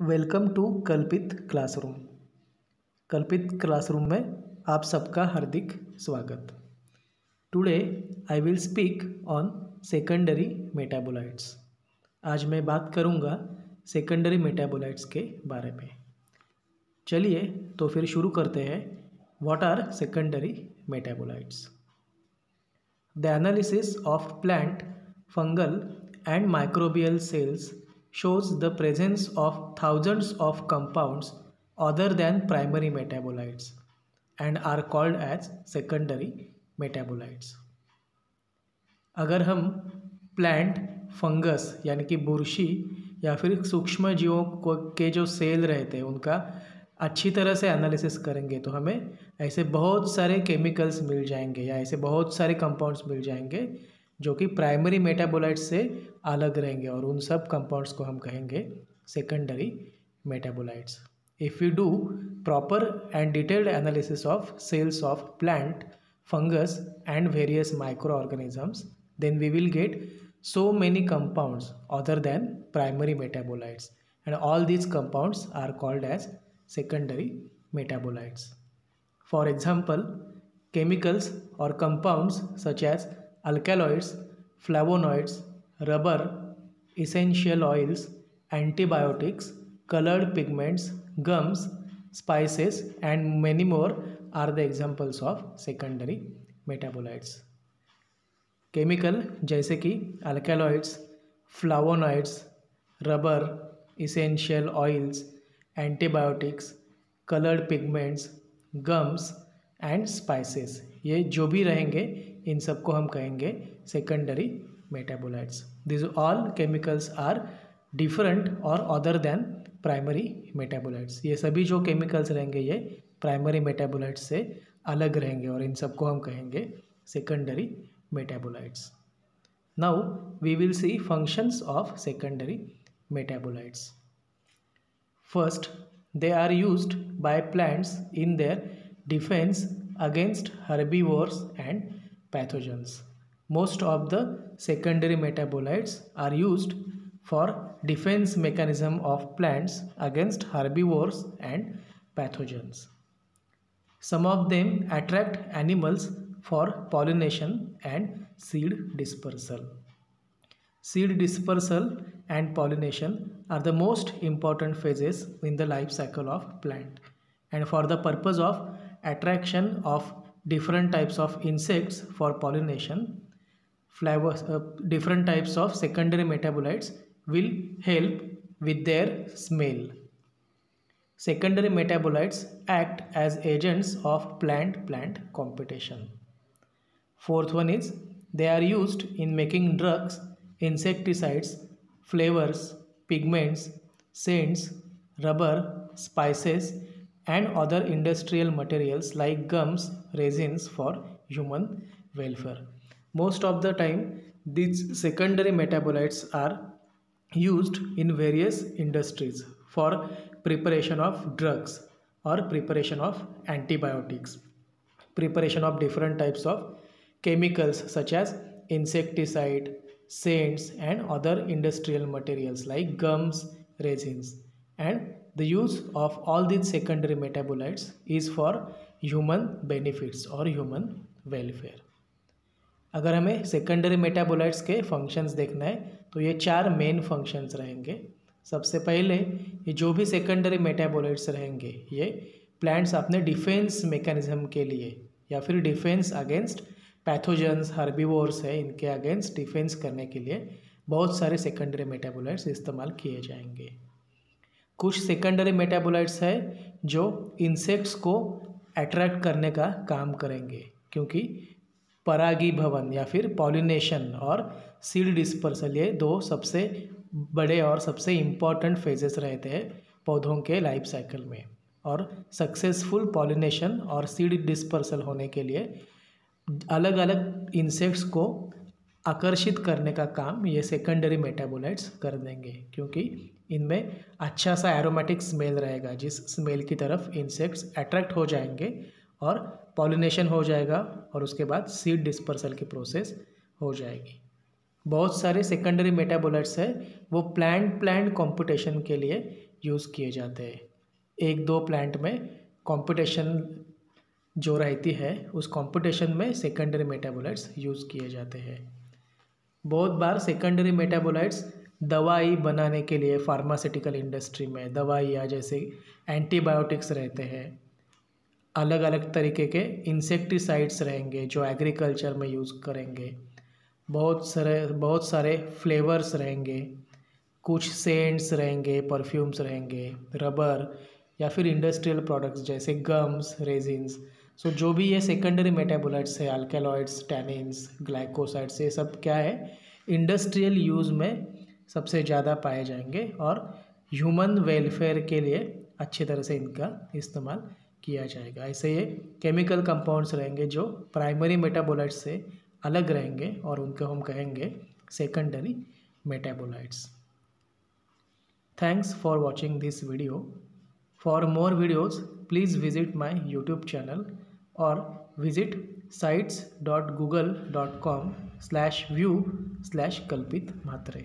Welcome to कल्पित classroom. कल्पित classroom में आप सबका हार्दिक स्वागत। Today I will speak on secondary metabolites. आज मैं बात करूंगा सेकेंडरी मेटाबोलाइट्स के बारे में। चलिए तो फिर शुरू करते हैं। What are secondary metabolites? The analysis of plant, fungal and microbial cells shows the presence of thousands of compounds other than primary metabolites and are called as secondary metabolites. अगर हम प्लांट, फंगस यानी कि बुरशी या फिर सूक्ष्म जीवों के जो सेल रहते हैं उनका अच्छी तरह से एनालिसिस करेंगे तो हमें ऐसे बहुत सारे केमिकल्स मिल जाएंगे या ऐसे बहुत सारे कंपाउंड्स मिल जाएंगे जो कि प्राइमरी मेटाबोलाइट्स से अलग रहेंगे और उन सब कंपाउंड्स को हम कहेंगे secondary metabolites. If you do proper and detailed analysis of cells of plant, fungus and various microorganisms, then we will get so many compounds other than primary metabolites, and all these compounds are called as secondary metabolites. For example, chemicals or compounds such as alkaloids, flavonoids, rubber, essential oils, antibiotics, colored pigments, gums, spices and many more are the examples of secondary metabolites. Chemical जैसे कि alkaloids, flavonoids, rubber, essential oils, antibiotics, coloured pigments, gums and spices, ये जो भी रहेंगे इन सबको हम कहेंगे secondary metabolites. This all chemicals are different और अदर देन प्राइमरी मेटाबोलाइट्स. ये सभी जो केमिकल्स रहेंगे ये प्राइमरी मेटाबोलाइट्स से अलग रहेंगे और इन सबको हम कहेंगे secondary metabolites. Now we will see functions of secondary metabolites. First, they are used by plants in their defense against herbivores and pathogens. Most of the secondary metabolites are used for defense mechanism of plants against herbivores and pathogens. Some of them attract animals for pollination and seed dispersal. Seed dispersal and pollination are the most important phases in the life cycle of plant, and for the purpose of attraction of different types of insects for pollination, different types of secondary metabolites will help with their smell. Secondary metabolites act as agents of plant-plant competition. Fourth one is they are used in making drugs, insecticides, flavors, pigments, scents, rubber, spices and other industrial materials like gums, resins for human welfare. Most of the time these secondary metabolites are used in various industries for preparation of drugs or preparation of antibiotics, preparation of different types of chemicals such as insecticide, scents and other industrial materials like gums, resins, and the use of all these secondary metabolites is for human benefits or human welfare. अगर हमें secondary metabolites के functions देखना है तो ये चार main functions रहेंगे. सबसे पहले ये जो भी सेकेंडरी मेटाबोलाइट्स रहेंगे ये प्लांट्स अपने डिफेंस मैकेनिज्म के लिए या फिर डिफेंस अगेंस्ट पैथोजेंस, हर्बीवोर्स है, इनके अगेंस्ट डिफेंस करने के लिए बहुत सारे सेकेंडरी मेटाबोलाइट्स इस्तेमाल किए जाएंगे. कुछ सेकेंडरी मेटाबोलाइट्स है जो इंसेक्ट्स को अट्रैक्ट करने का काम करेंगे, क्योंकि परागीभवन या फिर पॉलिनेशन और सीड डिस्पर्सल ये दो सबसे बड़े और सबसे इम्पॉर्टेंट फेजेस रहते हैं पौधों के लाइफ साइकिल में, और सक्सेसफुल पॉलिनेशन और सीड डिस्पर्सल होने के लिए अलग अलग इंसेक्ट्स को आकर्षित करने का काम ये सेकेंडरी मेटाबोलाइट्स कर देंगे, क्योंकि इनमें अच्छा सा एरोमेटिक स्मेल रहेगा जिस स्मेल की तरफ इंसेक्ट्स अट्रैक्ट हो जाएंगे और पॉलिनेशन हो जाएगा और उसके बाद सीड डिस्पर्सल की प्रोसेस हो जाएगी. बहुत सारे सेकेंडरी मेटाबोलाइट्स है वो प्लांट कंपटीशन के लिए यूज़ किए जाते हैं। एक दो प्लांट में कंपटीशन जो रहती है उस कंपटीशन में सेकेंडरी मेटाबोलाइट्स यूज़ किए जाते हैं। बहुत बार सेकेंडरी मेटाबोलाइट्स दवाई बनाने के लिए फार्मास्यूटिकल इंडस्ट्री में दवाइयाँ जैसे एंटीबायोटिक्स रहते हैं, अलग अलग तरीके के इंसेक्टिसाइड्स रहेंगे जो एग्रीकल्चर में यूज़ करेंगे, बहुत सारे फ्लेवर्स रहेंगे, कुछ सेंट्स रहेंगे, परफ्यूम्स रहेंगे, रबर या फिर इंडस्ट्रियल प्रोडक्ट्स जैसे गम्स, रेजिन्स। सो जो भी ये सेकेंडरी मेटाबोलाइट्स है, अल्कलॉइड्स, टैनिन्स, ग्लाइकोसाइड्स, ये सब क्या है इंडस्ट्रियल यूज़ में सबसे ज़्यादा पाए जाएंगे और ह्यूमन वेलफेयर के लिए अच्छी तरह से इनका इस्तेमाल किया जाएगा। ऐसे ये केमिकल कंपाउंड्स रहेंगे जो प्राइमरी मेटाबोलाइट्स से अलग रहेंगे और उनको हम कहेंगे secondary metabolites. Thanks for watching this video. For more videos please visit my YouTube channel और विजिट sites.google.com/view/Kalpit Mhatre।